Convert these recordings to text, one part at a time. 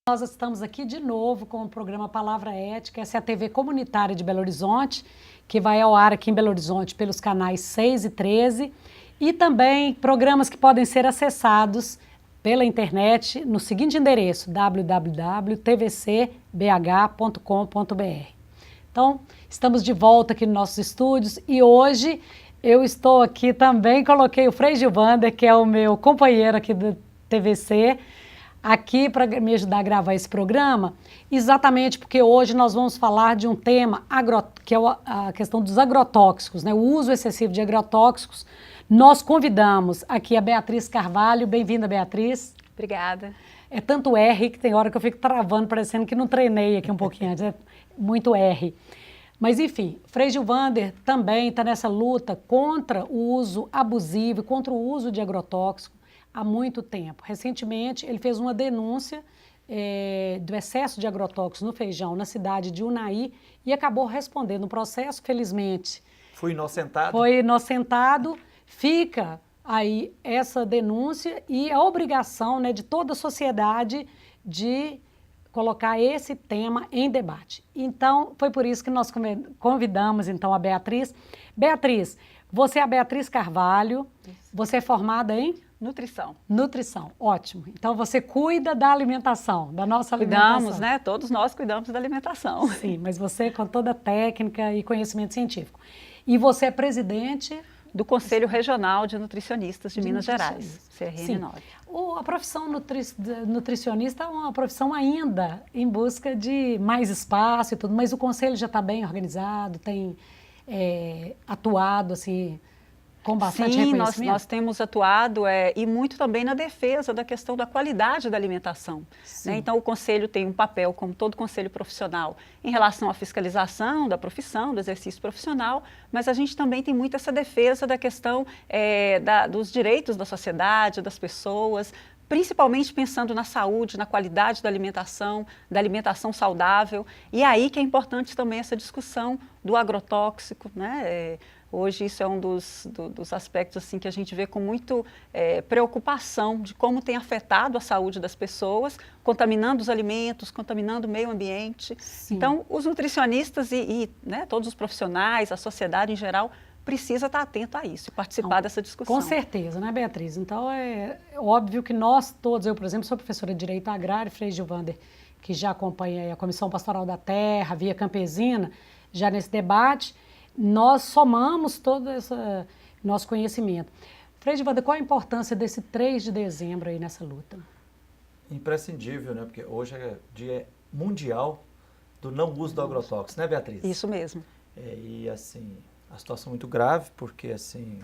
Nós estamos aqui de novo com o programa Palavra Ética. Essa é a TV comunitária de Belo Horizonte, que vai ao ar aqui em Belo Horizonte pelos canais 6 e 13, e também programas que podem ser acessados pela internet no seguinte endereço: www.tvcbh.com.br. Então, estamos de volta aqui nos nossos estúdios e hoje eu estou aqui também, coloquei o Frei Gilvander, que é o meu companheiro aqui do TVC, aqui para me ajudar a gravar esse programa, exatamente porque hoje nós vamos falar de um tema que é a questão dos agrotóxicos, né? O uso excessivo de agrotóxicos. Nós convidamos aqui a Beatriz Carvalho. Bem-vinda, Beatriz. Obrigada. É tanto R que tem hora que eu fico travando, parecendo que não treinei aqui um pouquinho antes, é muito R. Mas, enfim, Frei Gilvander também está nessa luta contra o uso abusivo, contra o uso de agrotóxico há muito tempo. Recentemente, ele fez uma denúncia do excesso de agrotóxicos no feijão na cidade de Unai e acabou respondendo o processo, felizmente. Foi inocentado? Foi inocentado. Fica aí essa denúncia e a obrigação, né, de toda a sociedade de colocar esse tema em debate. Então, foi por isso que nós convidamos então a Beatriz. Beatriz, você é a Beatriz Carvalho, você é formada em? Nutrição. Nutrição, ótimo. Então você cuida da alimentação, da nossa alimentação. Cuidamos, né? Todos nós cuidamos da alimentação. Sim, mas você com toda a técnica e conhecimento científico. E você é presidente do Conselho Regional de Nutricionistas de Minas Gerais, CRN9. A profissão nutricionista é uma profissão ainda em busca de mais espaço e tudo, mas o Conselho já está bem organizado, tem atuado assim com bastante reconhecimento? Sim, nós temos atuado e muito também na defesa da questão da qualidade da alimentação. Né? Então, o Conselho tem um papel, como todo conselho profissional, em relação à fiscalização da profissão, do exercício profissional, mas a gente também tem muito essa defesa da questão dos direitos da sociedade, das pessoas, principalmente pensando na saúde, na qualidade da alimentação saudável. E aí que é importante também essa discussão do agrotóxico, né? Hoje isso é um dos aspectos assim, que a gente vê com muito preocupação de como tem afetado a saúde das pessoas, contaminando os alimentos, contaminando o meio ambiente. Sim. Então, os nutricionistas né, todos os profissionais, a sociedade em geral, precisa estar atento a isso e participar dessa discussão. Com certeza, né, Beatriz? Então, é óbvio que nós todos, eu, por exemplo, sou professora de Direito Agrário, Frei Gilvander, que já acompanha a Comissão Pastoral da Terra, Via Campesina, já nesse debate, nós somamos todo esse nosso conhecimento. Frei Gilvander, qual a importância desse 3 de dezembro aí nessa luta? Imprescindível, né? Porque hoje é dia mundial do não uso do agrotóxico, né, Beatriz? Isso mesmo. E, assim, a situação é muito grave, porque, assim,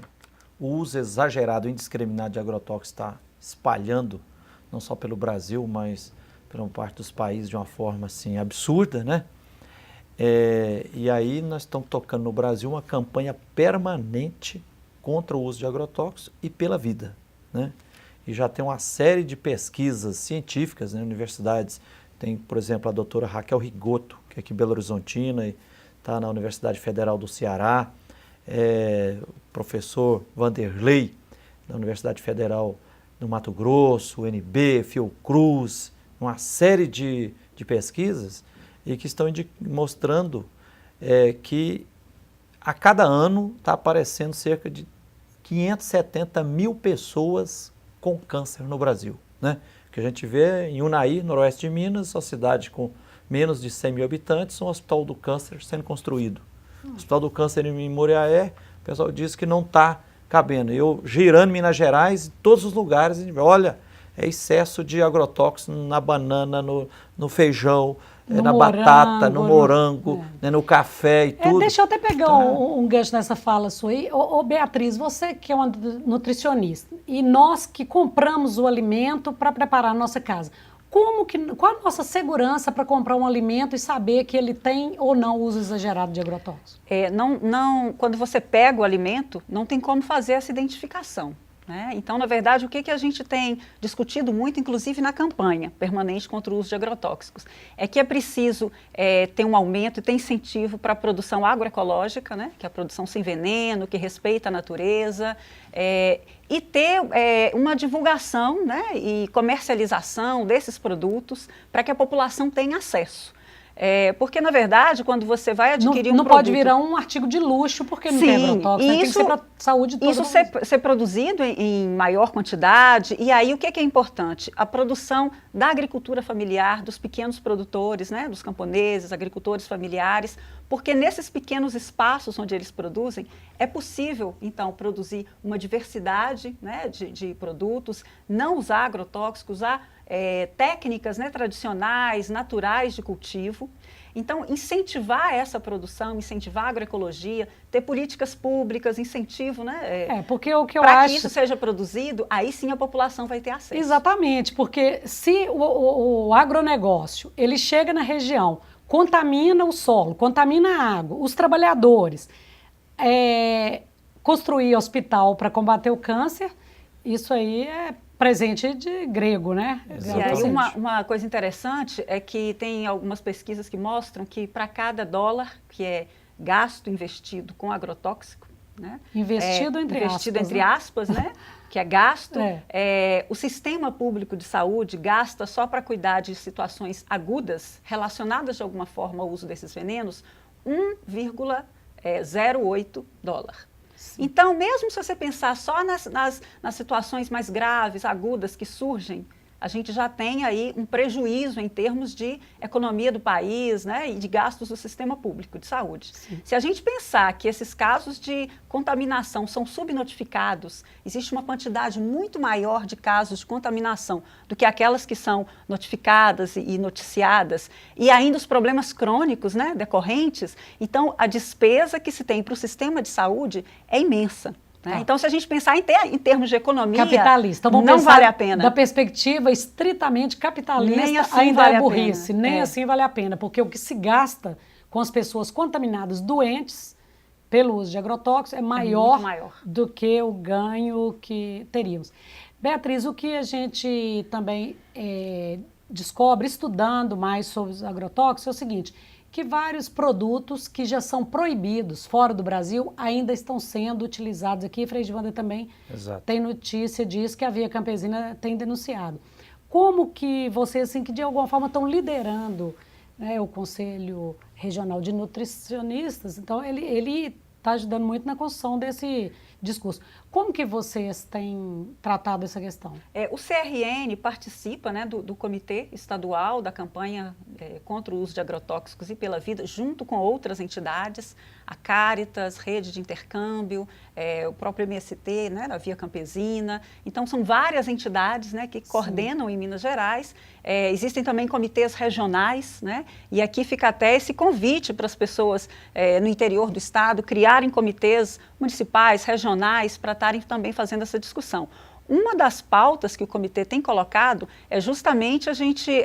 o uso exagerado, indiscriminado de agrotóxicos está espalhando, não só pelo Brasil, mas pela parte dos países de uma forma, assim, absurda, né? E aí nós estamos tocando no Brasil uma campanha permanente contra o uso de agrotóxicos e pela vida, né? E já tem uma série de pesquisas científicas, né, universidades. Tem, por exemplo, a doutora Raquel Rigoto, que é aqui em Belo Horizontina e está na Universidade Federal do Ceará, o professor Vanderlei, da Universidade Federal do Mato Grosso, UNB, Fiocruz, uma série de pesquisas e que estão mostrando que a cada ano está aparecendo cerca de 570 mil pessoas com câncer no Brasil, né? Que a gente vê em Unai, noroeste de Minas, uma cidade com menos de 100 mil habitantes, um hospital do câncer sendo construído. O Hospital do Câncer em Moriaé, o pessoal diz que não está cabendo. Eu girando Minas Gerais, em todos os lugares, a gente vê, olha, é excesso de agrotóxico na banana, no feijão, na batata, no morango, né, no café e tudo. Deixa eu até pegar um gancho nessa fala sua aí. Beatriz, você que é uma nutricionista, e nós que compramos o alimento para preparar a nossa casa, qual a nossa segurança para comprar um alimento e saber que ele tem ou não uso exagerado de agrotóxicos? Quando você pega o alimento, não tem como fazer essa identificação. né? Então, na verdade, o que a gente tem discutido muito, inclusive na campanha permanente contra o uso de agrotóxicos, é que é preciso ter um aumento e ter incentivo para a produção agroecológica, né? Que é a produção sem veneno, que respeita a natureza, e ter uma divulgação, né? E comercialização desses produtos para que a população tenha acesso. Porque, na verdade, quando você vai adquirir não produto... pode virar um artigo de luxo porque não tem agrotóxico, tem que ser para a saúde de todo mundo. Isso ser produzido em maior quantidade, e aí o que é importante? A produção da agricultura familiar, dos pequenos produtores, né, dos camponeses, agricultores familiares, porque nesses pequenos espaços onde eles produzem, é possível, então, produzir uma diversidade, né, de produtos, não usar agrotóxicos, usar técnicas, né, tradicionais, naturais de cultivo. Então, incentivar essa produção, incentivar a agroecologia, ter políticas públicas, incentivo, né? Porque o que eu para acho... que isso seja produzido, aí sim a população vai ter acesso. Exatamente, porque se o agronegócio, ele chega na região, contamina o solo, contamina a água, os trabalhadores, construir hospital para combater o câncer, isso aí é presente de grego, né? E aí uma coisa interessante é que tem algumas pesquisas que mostram que para cada dólar que é gasto, investido com agrotóxico, né? Investido entre aspas, né? Que é gasto, o sistema público de saúde gasta só para cuidar de situações agudas relacionadas de alguma forma ao uso desses venenos, 1,08 dólar. Sim. Então, mesmo se você pensar só nas situações mais graves, agudas que surgem, a gente já tem aí um prejuízo em termos de economia do país, né, e de gastos do sistema público de saúde. Sim. Se a gente pensar que esses casos de contaminação são subnotificados, existe uma quantidade muito maior de casos de contaminação do que aquelas que são notificadas e noticiadas, e ainda os problemas crônicos, né, decorrentes, então a despesa que se tem para o sistema de saúde é imensa. Né? Então, se a gente pensar em termos de economia, capitalista, não vale a pena. Da perspectiva estritamente capitalista, nem assim ainda vale é burrice, nem assim vale a pena, porque o que se gasta com as pessoas contaminadas, doentes, pelo uso de agrotóxicos, é maior do que o ganho que teríamos. Beatriz, o que a gente também descobre, estudando mais sobre os agrotóxicos, é o seguinte, que vários produtos que já são proibidos fora do Brasil ainda estão sendo utilizados aqui. Frei Gilvander também tem notícia disso, que a Via Campesina tem denunciado. Como que vocês, assim, que de alguma forma estão liderando, né, o Conselho Regional de Nutricionistas, então ele está ajudando muito na construção desse discurso. Como que vocês têm tratado essa questão? O CRN participa, né, do Comitê Estadual da campanha contra o uso de agrotóxicos e pela vida, junto com outras entidades, a Cáritas, Rede de Intercâmbio, o próprio MST, né, da Via Campesina. Então, são várias entidades, né, que coordenam em Minas Gerais. Existem também comitês regionais, né, e aqui fica até esse convite para as pessoas no interior do estado criarem comitês municipais, regionais, para estarem também fazendo essa discussão. Uma das pautas que o comitê tem colocado é justamente a gente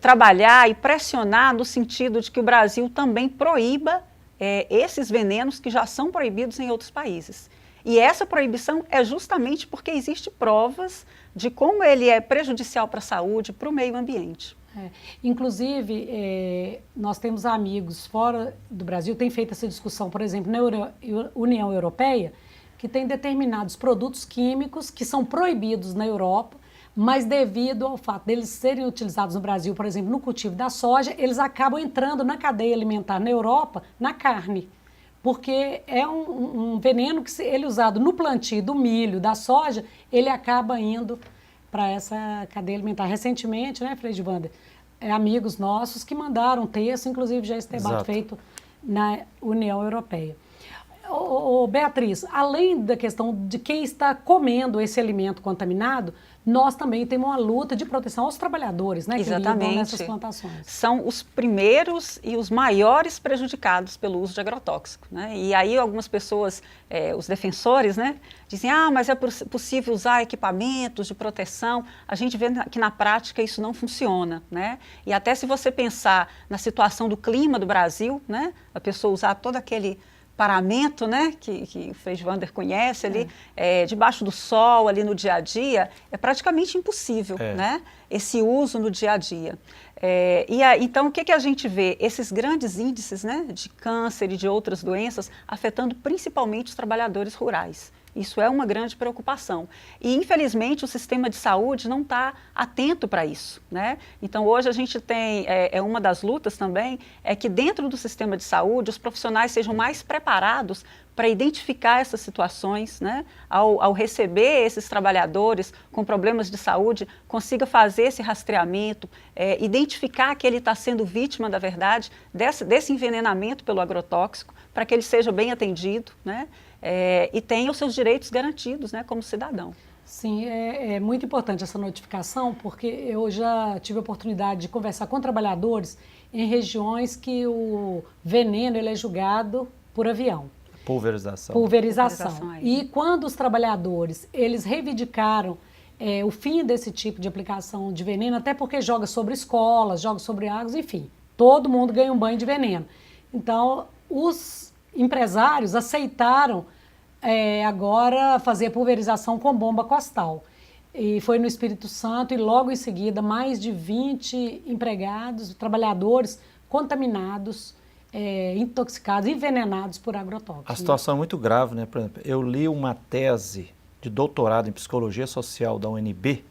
trabalhar e pressionar no sentido de que o Brasil também proíba esses venenos que já são proibidos em outros países. E essa proibição é justamente porque existem provas de como ele é prejudicial para a saúde, para o meio ambiente. Inclusive, nós temos amigos fora do Brasil, tem feito essa discussão, por exemplo, na União Europeia, que tem determinados produtos químicos que são proibidos na Europa, mas devido ao fato deles serem utilizados no Brasil, por exemplo, no cultivo da soja, eles acabam entrando na cadeia alimentar na Europa, na carne, porque é um veneno que, se ele usado no plantio do milho, da soja, ele acaba indo para essa cadeia alimentar. Recentemente, né, Frei Gilvander, amigos nossos que mandaram um texto, inclusive já esse debate feito na União Europeia. Beatriz, além da questão de quem está comendo esse alimento contaminado, nós também temos uma luta de proteção aos trabalhadores, né, que lidam nessas plantações. São os primeiros e os maiores prejudicados pelo uso de agrotóxico, né? E aí algumas pessoas, os defensores, né, dizem, mas é possível usar equipamentos de proteção. A gente vê que na prática isso não funciona, né? E até se você pensar na situação do clima do Brasil, né, a pessoa usar todo aquele paramento, né, que o Frei Wander conhece ali, debaixo do sol, ali no dia a dia, é praticamente impossível, né, esse uso no dia a dia. Então, o que a gente vê? Esses grandes índices, né, de câncer e de outras doenças afetando principalmente os trabalhadores rurais. Isso é uma grande preocupação. E, infelizmente, o sistema de saúde não está atento para isso, né? Então, hoje a gente tem, uma das lutas também, é que dentro do sistema de saúde, os profissionais sejam mais preparados para identificar essas situações, né? Ao receber esses trabalhadores com problemas de saúde, consiga fazer esse rastreamento, identificar que ele está sendo vítima, da verdade, desse envenenamento pelo agrotóxico, para que ele seja bem atendido, né? E tenha os seus direitos garantidos, né, como cidadão. Sim, é muito importante essa notificação, porque eu já tive a oportunidade de conversar com trabalhadores em regiões que o veneno ele é julgado por avião. Pulverização. Pulverização. E quando os trabalhadores eles reivindicaram o fim desse tipo de aplicação de veneno, até porque joga sobre escolas, joga sobre águas, enfim, todo mundo ganha um banho de veneno. Então, os empresários aceitaram agora fazer pulverização com bomba costal. E foi no Espírito Santo e logo em seguida mais de 20 empregados, trabalhadores contaminados, intoxicados, envenenados por agrotóxicos. A situação é muito grave, né? Por exemplo, eu li uma tese de doutorado em Psicologia Social da UNB,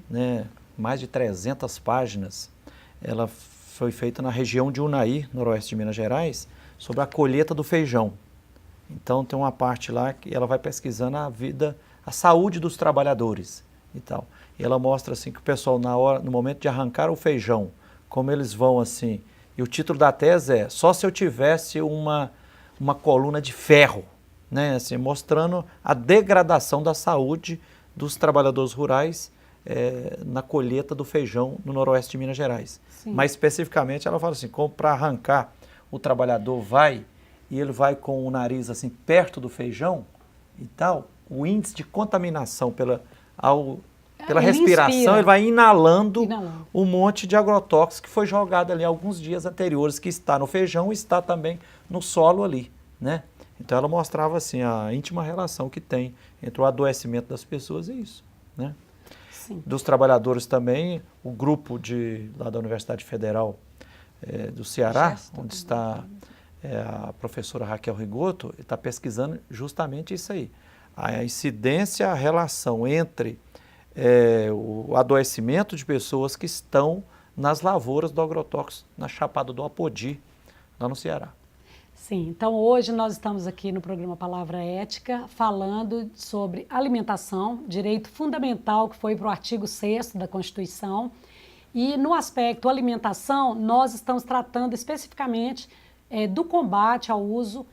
né? Mais de 300 páginas. Ela foi feita na região de Unai, noroeste de Minas Gerais, sobre a colheita do feijão. Então tem uma parte lá que ela vai pesquisando a saúde dos trabalhadores e tal. E ela mostra assim que o pessoal no momento de arrancar o feijão, como eles vão assim, e o título da tese é só se eu tivesse uma coluna de ferro, né, assim, mostrando a degradação da saúde dos trabalhadores rurais na colheita do feijão no noroeste de Minas Gerais. Sim. Mais especificamente ela fala assim, como para arrancar o trabalhador vai e ele vai com o nariz assim perto do feijão e tal, o índice de contaminação pela respiração, ele vai inalando um monte de agrotóxico que foi jogado ali alguns dias anteriores, que está no feijão e está também no solo ali, né? Então ela mostrava assim a íntima relação que tem entre o adoecimento das pessoas e isso, né? Sim. Dos trabalhadores também, o grupo lá da Universidade Federal do Ceará, onde está a professora Raquel Rigoto, está pesquisando justamente isso aí. A incidência, a relação entre o adoecimento de pessoas que estão nas lavouras do agrotóxico, na Chapada do Apodi, lá no Ceará. Sim, então hoje nós estamos aqui no programa Palavra Ética, falando sobre alimentação, direito fundamental que foi para o artigo 6º da Constituição. E no aspecto alimentação, nós estamos tratando especificamente do combate ao uso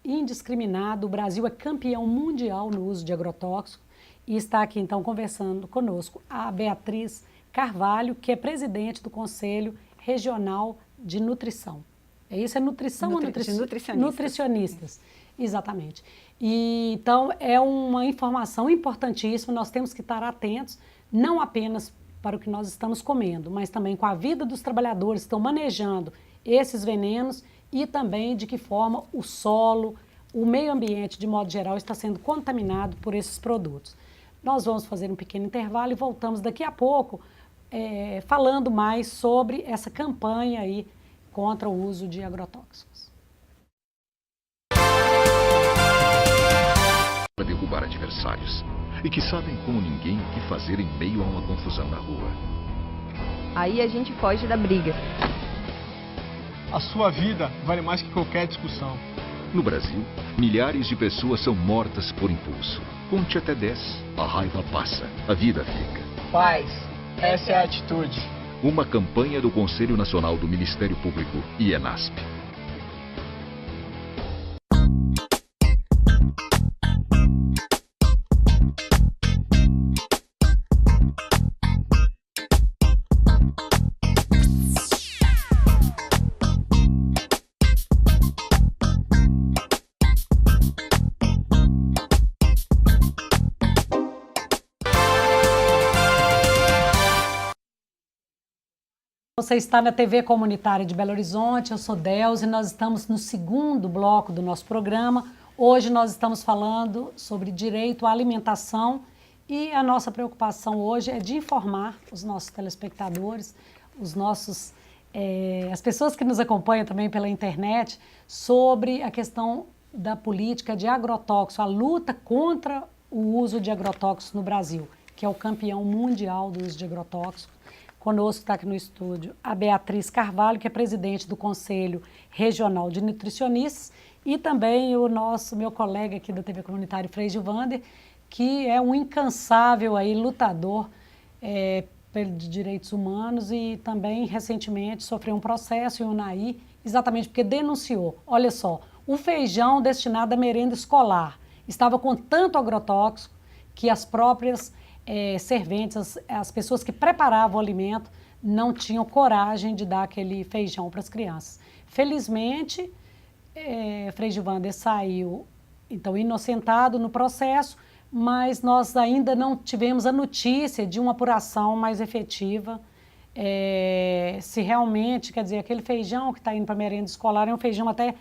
indiscriminado. O Brasil é campeão mundial no uso de agrotóxico e está aqui então conversando conosco a Beatriz Carvalho, que é presidente do Conselho Regional de Nutrição. É isso? É nutrição ou nutricionistas? Nutricionistas, exatamente. E, então é uma informação importantíssima, nós temos que estar atentos, não apenas para o que nós estamos comendo, mas também com a vida dos trabalhadores que estão manejando esses venenos e também de que forma o solo, o meio ambiente, de modo geral, está sendo contaminado por esses produtos. Nós vamos fazer um pequeno intervalo e voltamos daqui a pouco falando mais sobre essa campanha aí contra o uso de agrotóxicos. Para derrubar adversários e que sabem como ninguém o que fazer em meio a uma confusão na rua. Aí a gente foge da briga. A sua vida vale mais que qualquer discussão. No Brasil, milhares de pessoas são mortas por impulso. Conte até 10. A raiva passa, a vida fica. Paz, essa é a atitude. Uma campanha do Conselho Nacional do Ministério Público e ENASP. Você está na TV Comunitária de Belo Horizonte, eu sou Delze e nós estamos no segundo bloco do nosso programa. Hoje nós estamos falando sobre direito à alimentação e a nossa preocupação hoje é de informar os nossos telespectadores, as pessoas que nos acompanham também pela internet sobre a questão da política de agrotóxico, a luta contra o uso de agrotóxicos no Brasil, que é o campeão mundial do uso de agrotóxicos. Conosco está aqui no estúdio a Beatriz Carvalho, que é presidente do Conselho Regional de Nutricionistas, e também o meu colega aqui da TV Comunitária, Frei Gilvander, que é um incansável aí, lutador de direitos humanos e também recentemente sofreu um processo em Unai, exatamente porque denunciou, olha só, o feijão destinado à merenda escolar estava com tanto agrotóxico que as próprias serventes, as pessoas que preparavam o alimento, não tinham coragem de dar aquele feijão para as crianças. Felizmente, Frei Gilvander saiu, então, inocentado no processo, mas nós ainda não tivemos a notícia de uma apuração mais efetiva, se realmente, quer dizer, aquele feijão que está indo para a merenda escolar é um feijão até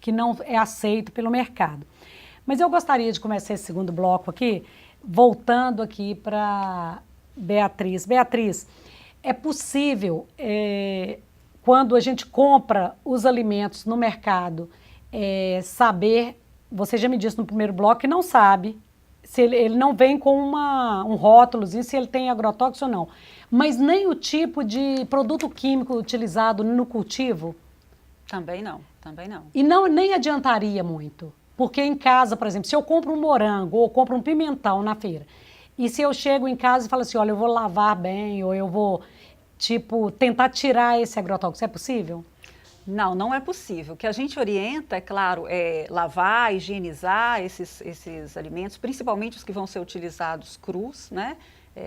que não é aceito pelo mercado. Mas eu gostaria de começar esse segundo bloco aqui, voltando aqui para Beatriz. Beatriz, é possível, quando a gente compra os alimentos no mercado, saber, você já me disse no primeiro bloco que não sabe, se ele não vem com um rótulozinho, se ele tem agrotóxico ou não, mas nem o tipo de produto químico utilizado no cultivo? Também não, também não. E nem adiantaria muito. Porque em casa, por exemplo, se eu compro um morango ou compro um pimentão na feira, e se eu chego em casa e falo assim, olha, eu vou lavar bem, ou eu vou, tentar tirar esse agrotóxico, é possível? Não, não é possível. O que a gente orienta, é claro, é lavar, higienizar esses alimentos, principalmente os que vão ser utilizados crus, né?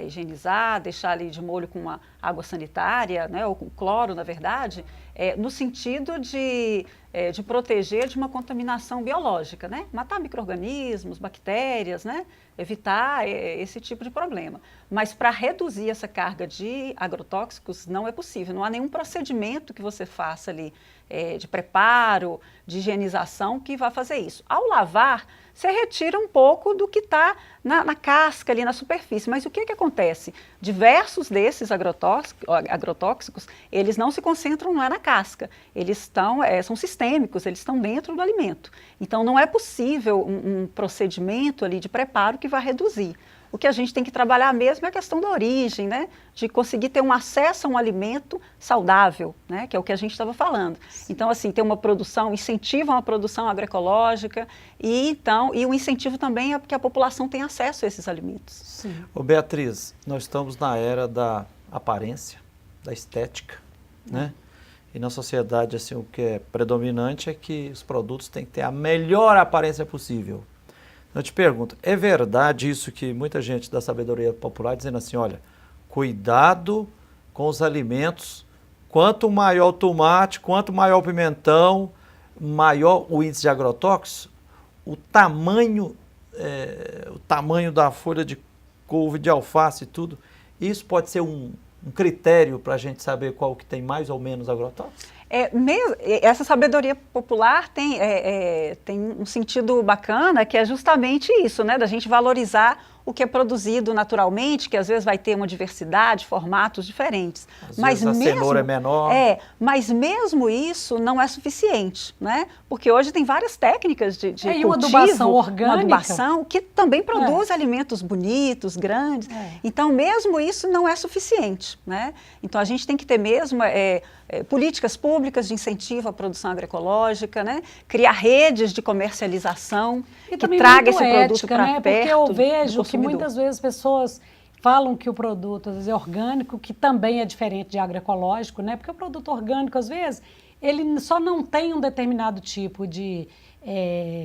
Higienizar, deixar ali de molho com uma água sanitária, né? Ou com cloro, na verdade, no sentido de proteger de uma contaminação biológica, né? Matar micro-organismos, bactérias, né? Evitar esse tipo de problema. Mas para reduzir essa carga de agrotóxicos não é possível, não há nenhum procedimento que você faça ali de preparo, de higienização que vá fazer isso. Ao lavar, você retira um pouco do que está na casca ali, na superfície. Mas o que acontece? Diversos desses agrotóxicos, eles não se concentram não é na casca, eles são sistêmicos, eles estão dentro do alimento. Então não é possível um procedimento ali de preparo que vá reduzir. O que a gente tem que trabalhar mesmo é a questão da origem, né? De conseguir ter um acesso a um alimento saudável, né? Que é o que a gente estava falando. Sim. Então, assim, ter uma produção, incentivo a uma produção agroecológica e o incentivo também é que a população tenha acesso a esses alimentos. Sim. Ô Beatriz, nós estamos na era da aparência, da estética, né? E na sociedade, assim, o que é predominante é que os produtos têm que ter a melhor aparência possível. Eu te pergunto, é verdade isso que muita gente da sabedoria popular dizendo assim, olha, cuidado com os alimentos, quanto maior o tomate, quanto maior o pimentão, maior o índice de agrotóxicos, o tamanho da folha de couve, de alface e tudo, isso pode ser um critério para a gente saber qual que tem mais ou menos agrotóxicos? Essa sabedoria popular tem um sentido bacana, que é justamente isso, né? Da gente valorizar o que é produzido naturalmente, que às vezes vai ter uma diversidade, formatos diferentes. Às vezes a cenoura é menor. Mas mesmo isso não é suficiente, né? Porque hoje tem várias técnicas de cultivo, uma adubação orgânica. Uma adubação que também produz alimentos bonitos, grandes. Então, mesmo isso não é suficiente, né? Então, a gente tem que ter mesmo políticas públicas de incentivo à produção agroecológica, né? Criar redes de comercialização que traga esse produto para perto. Porque eu vejo que muitas vezes as pessoas falam que o produto às vezes é orgânico, que também é diferente de agroecológico, né? Porque o produto orgânico, às vezes, ele só não tem um determinado tipo de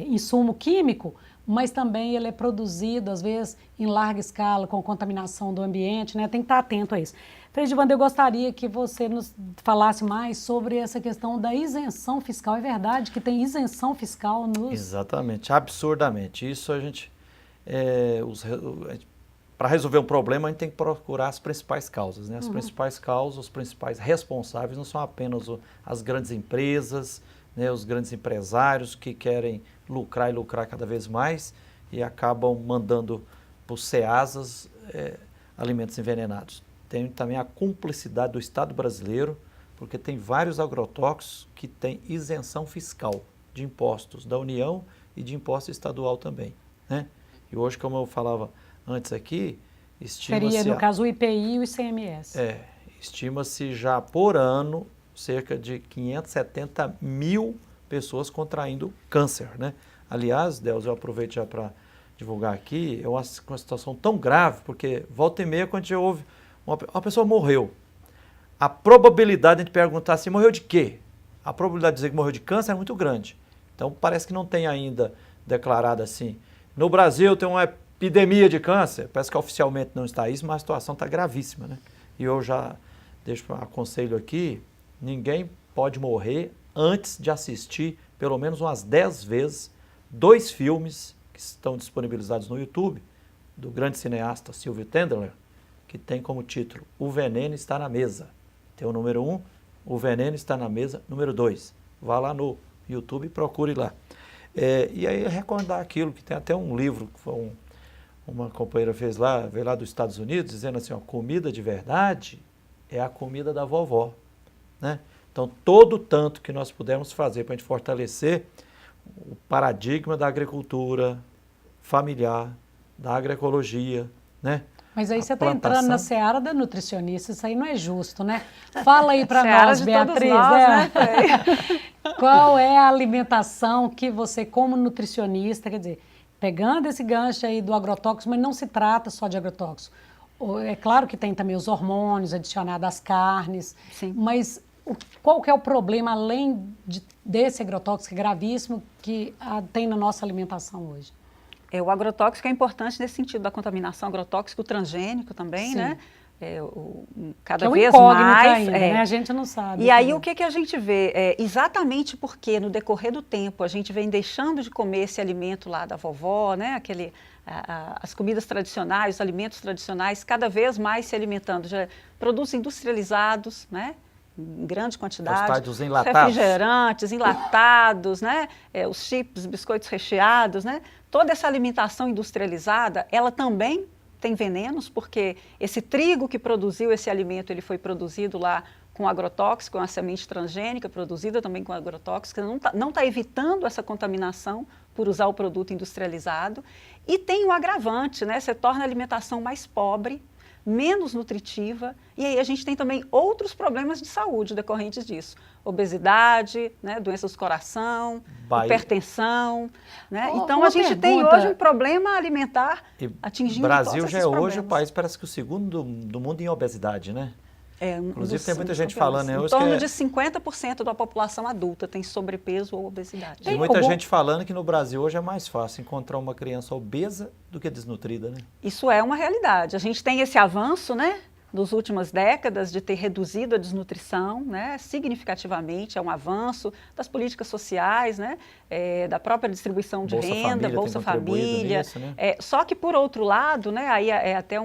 insumo químico, mas também ele é produzido, às vezes, em larga escala, com contaminação do ambiente, né? Tem que estar atento a isso. Frei Gilvander, eu gostaria que você nos falasse mais sobre essa questão da isenção fiscal. É verdade que tem isenção fiscal nos... Exatamente, absurdamente. Isso a gente para resolver um problema, a gente tem que procurar as principais causas, né? As principais causas, os principais responsáveis não são apenas as grandes empresas, né? Os grandes empresários que querem lucrar e lucrar cada vez mais e acabam mandando para os CEASAs alimentos envenenados. Tem também a cumplicidade do Estado brasileiro, porque tem vários agrotóxicos que têm isenção fiscal de impostos da União e de imposto estadual também, né? E hoje, como eu falava antes aqui, seria, no caso, o IPI e o ICMS. Estima-se já por ano cerca de 570 mil pessoas contraindo câncer, né? Aliás, Delza, eu aproveito já para divulgar aqui, é uma situação tão grave, porque volta e meia, quando a gente ouve, uma pessoa morreu, a probabilidade de a gente perguntar assim, morreu de quê? A probabilidade de dizer que morreu de câncer é muito grande. Então, parece que não tem ainda declarado assim, no Brasil tem uma epidemia de câncer, parece que oficialmente não está isso, mas a situação está gravíssima, né? E eu já aconselho aqui, ninguém pode morrer antes de assistir pelo menos umas 10 vezes 2 filmes que estão disponibilizados no YouTube, do grande cineasta Silvio Tendler, que tem como título O Veneno Está na Mesa. Tem o número 1, O Veneno Está na Mesa, número 2. Vá lá no YouTube e procure lá. E aí recordar aquilo, que tem até um livro que foi uma companheira veio lá dos Estados Unidos, dizendo assim, ó, comida de verdade é a comida da vovó, né? Então, todo o tanto que nós pudermos fazer para a gente fortalecer o paradigma da agricultura familiar, da agroecologia, né? Mas aí você está entrando na seara da nutricionista, isso aí não é justo, né? Fala aí para nós, Beatriz, né? Qual é a alimentação que você, como nutricionista, quer dizer, pegando esse gancho aí do agrotóxico, mas não se trata só de agrotóxico. É claro que tem também os hormônios adicionados às carnes, sim, mas qual que é o problema, além desse agrotóxico gravíssimo que tem na nossa alimentação hoje? O agrotóxico é importante nesse sentido da contaminação, agrotóxico transgênico também, sim, né? Cada vez mais. Ainda, né? A gente não sabe. E aí o que a gente vê? Exatamente porque no decorrer do tempo a gente vem deixando de comer esse alimento lá da vovó, né? As comidas tradicionais, os alimentos tradicionais, cada vez mais se alimentando de produtos industrializados, né? Em grande quantidade, os enlatados, refrigerantes, enlatados, né? Os chips, biscoitos recheados, né? Toda essa alimentação industrializada, ela também tem venenos, porque esse trigo que produziu esse alimento, ele foi produzido lá com agrotóxico, com a semente transgênica, produzida também com agrotóxico, não tá evitando essa contaminação por usar o produto industrializado. E tem um agravante, né? Você torna a alimentação mais pobre, menos nutritiva, e aí a gente tem também outros problemas de saúde decorrentes disso. Obesidade, né, doenças do coração, hipertensão, né? Então a gente tem hoje um problema alimentar atingindo todos esses problemas. O Brasil já é hoje o país, parece que o segundo do mundo em obesidade, né? Inclusive tem muita gente falando, né, hoje em torno de 50% da população adulta tem sobrepeso ou obesidade. Tem muita gente falando que no Brasil hoje é mais fácil encontrar uma criança obesa do que desnutrida, né? Isso é uma realidade. A gente tem esse avanço, né, das últimas décadas de ter reduzido a desnutrição, né, significativamente. É um avanço das políticas sociais, né, da própria distribuição de renda, Bolsa Família. Nisso, né? Só que por outro lado, né, aí é até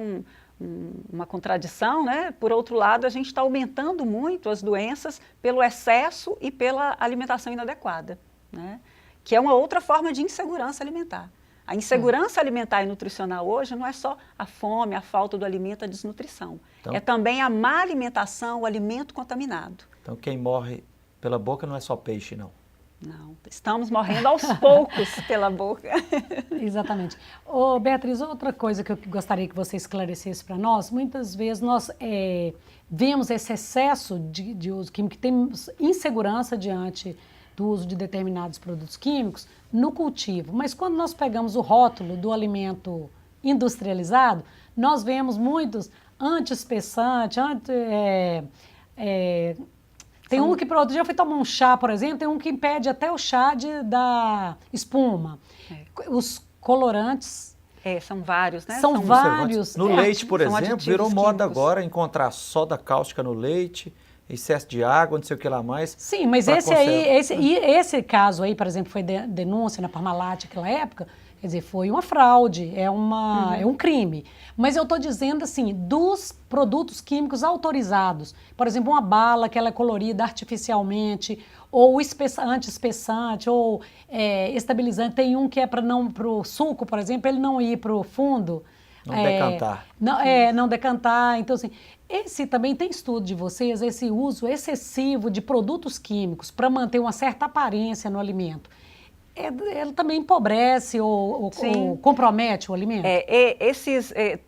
uma contradição, né? Por outro lado, a gente está aumentando muito as doenças pelo excesso e pela alimentação inadequada, né? Que é uma outra forma de insegurança alimentar. A insegurança alimentar e nutricional hoje não é só a fome, a falta do alimento, a desnutrição. Então, é também a má alimentação, o alimento contaminado. Então, quem morre pela boca não é só peixe, não. Não, estamos morrendo aos poucos pela boca. Exatamente. Beatriz, outra coisa que eu gostaria que você esclarecesse para nós, muitas vezes nós vemos esse excesso de uso químico, temos insegurança diante do uso de determinados produtos químicos no cultivo, mas quando nós pegamos o rótulo do alimento industrializado, nós vemos muitos anti-espessante, tem um que, por outro dia, eu fui tomar um chá, por exemplo, tem um que impede até o chá da espuma. Os colorantes... são vários, né? São vários. No leite, por exemplo, virou moda agora encontrar soda cáustica no leite, excesso de água, não sei o que lá mais. Sim, mas esse caso aí, por exemplo, foi denúncia na Parmalat naquela época, Quer dizer, foi uma fraude, é um crime. Mas eu estou dizendo assim, dos produtos químicos autorizados, por exemplo, uma bala que ela é colorida artificialmente, ou anti-espessante, ou estabilizante, tem um que é para o suco, por exemplo, ele não ir para o fundo. Não decantar. Não decantar. Então, assim, esse também tem estudo de vocês, esse uso excessivo de produtos químicos para manter uma certa aparência no alimento. Ele também empobrece ou compromete o alimento?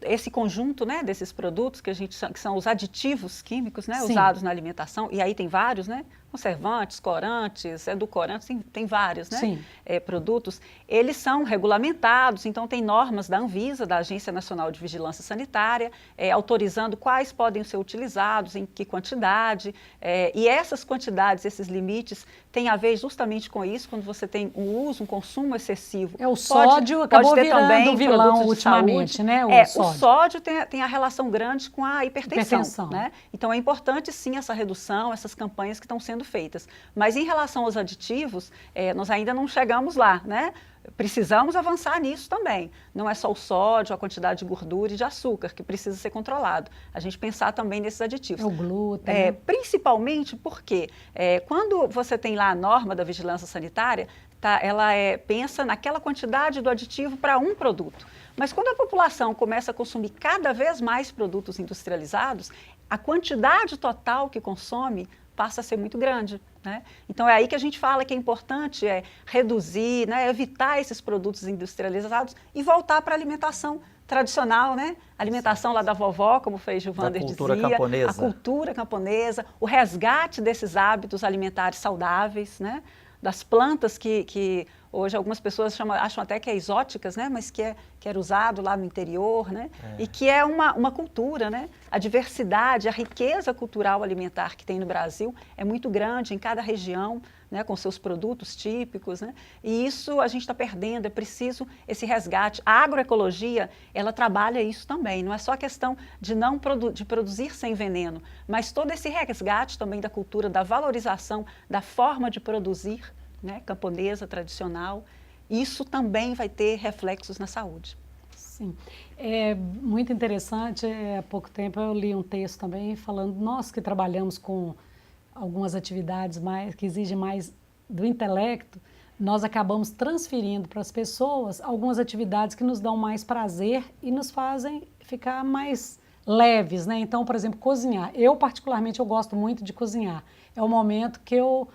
Esse conjunto, né, desses produtos que são os aditivos químicos, né, Sim. usados na alimentação, e aí tem vários, né, conservantes, corantes, edulcorantes, tem vários, né, produtos, eles são regulamentados, então tem normas da Anvisa, da Agência Nacional de Vigilância Sanitária, autorizando quais podem ser utilizados, em que quantidade, e essas quantidades, esses limites, têm a ver justamente com isso, quando você tem um consumo excessivo. O sódio acabou ter virando também vilão ultimamente, saúde, né? O sódio tem a relação grande com a hipertensão. Né? Então é importante sim essa redução, essas campanhas que estão sendo feitas. Mas em relação aos aditivos, nós ainda não chegamos lá, né? Precisamos avançar nisso também. Não é só o sódio, a quantidade de gordura e de açúcar que precisa ser controlado. A gente pensar também nesses aditivos. O glúten. Né? Principalmente porque quando você tem lá a norma da vigilância sanitária, ela pensa naquela quantidade do aditivo para um produto. Mas quando a população começa a consumir cada vez mais produtos industrializados, a quantidade total que consome passa a ser muito grande. Né? Então é aí que a gente fala que é importante reduzir, né, evitar esses produtos industrializados e voltar para a alimentação tradicional, né? Alimentação lá da vovó, como fez Gilvander dizia, camponesa. A cultura camponesa, o resgate desses hábitos alimentares saudáveis, né? Das plantas que hoje algumas pessoas acham até que é exóticas, né? Mas que era usado lá no interior, né? E que é uma cultura, né? A diversidade, a riqueza cultural alimentar que tem no Brasil é muito grande em cada região, né? Com seus produtos típicos, né? E isso a gente está perdendo, é preciso esse resgate. A agroecologia, ela trabalha isso também, não é só a questão de produzir sem veneno, mas todo esse resgate também da cultura, da valorização, da forma de produzir, né, camponesa, tradicional, isso também vai ter reflexos na saúde. Sim, é muito interessante. Há pouco tempo eu li um texto também falando, nós que trabalhamos com algumas atividades que exigem mais do intelecto, nós acabamos transferindo para as pessoas algumas atividades que nos dão mais prazer e nos fazem ficar mais leves, né? Então, por exemplo, cozinhar. Eu, particularmente, eu gosto muito de cozinhar. É o momento que eu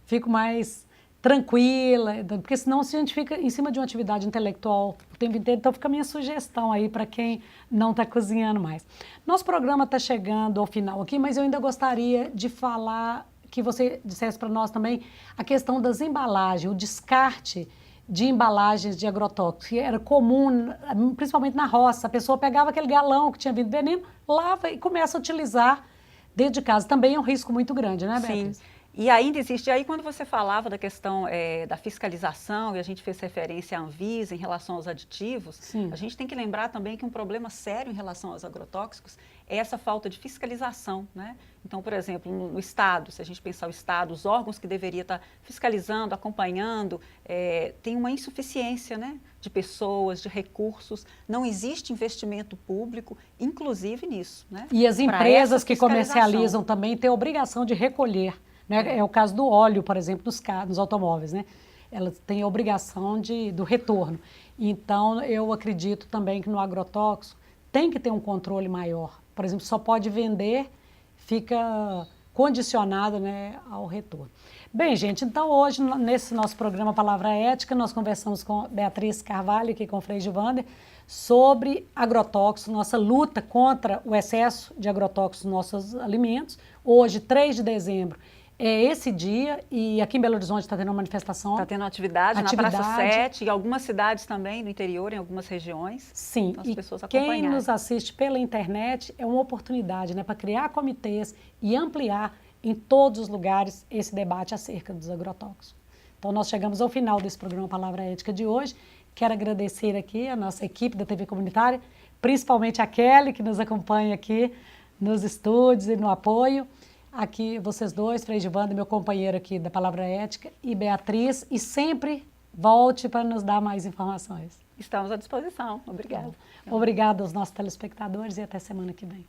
fico mais tranquila, porque senão se a gente fica em cima de uma atividade intelectual o tempo inteiro, então fica a minha sugestão aí para quem não está cozinhando mais. Nosso programa está chegando ao final aqui, mas eu ainda gostaria de falar, que você dissesse para nós também, a questão das embalagens, o descarte de embalagens de agrotóxicos, que era comum, principalmente na roça, a pessoa pegava aquele galão que tinha vindo veneno, lava e começa a utilizar dentro de casa. Também é um risco muito grande, né, Beatriz? Sim. E ainda existe, aí quando você falava da questão da fiscalização, e a gente fez referência à Anvisa em relação aos aditivos, Sim. A gente tem que lembrar também que um problema sério em relação aos agrotóxicos é essa falta de fiscalização, né? Então, por exemplo, no Estado, se a gente pensar o Estado, os órgãos que deveriam estar fiscalizando, acompanhando, tem uma insuficiência, né, de pessoas, de recursos, não existe investimento público, inclusive nisso. Né? E as empresas que comercializam também têm a obrigação de recolher. Né? É o caso do óleo, por exemplo, nos automóveis, né? Elas têm a obrigação do retorno. Então, eu acredito também que no agrotóxico tem que ter um controle maior. Por exemplo, só pode vender, fica condicionado, né, ao retorno. Bem, gente, então hoje, nesse nosso programa Palavra Ética, nós conversamos com Beatriz Carvalho, aqui com o Frei Gilvander, sobre agrotóxicos, nossa luta contra o excesso de agrotóxicos nos nossos alimentos. Hoje, 3 de dezembro, é esse dia, e aqui em Belo Horizonte está tendo uma manifestação. Está tendo atividade na Praça 7, em algumas cidades também, no interior, em algumas regiões. Sim, então, as e pessoas quem nos assiste pela internet é uma oportunidade, né, para criar comitês e ampliar em todos os lugares esse debate acerca dos agrotóxicos. Então, nós chegamos ao final desse programa Palavra Ética de hoje. Quero agradecer aqui a nossa equipe da TV Comunitária, principalmente a Kelly, que nos acompanha aqui nos estúdios e no apoio. Aqui, vocês dois, Frei Gilvander, meu companheiro aqui da Palavra Ética, e Beatriz, e sempre volte para nos dar mais informações. Estamos à disposição. Obrigada. Obrigada aos nossos telespectadores e até semana que vem.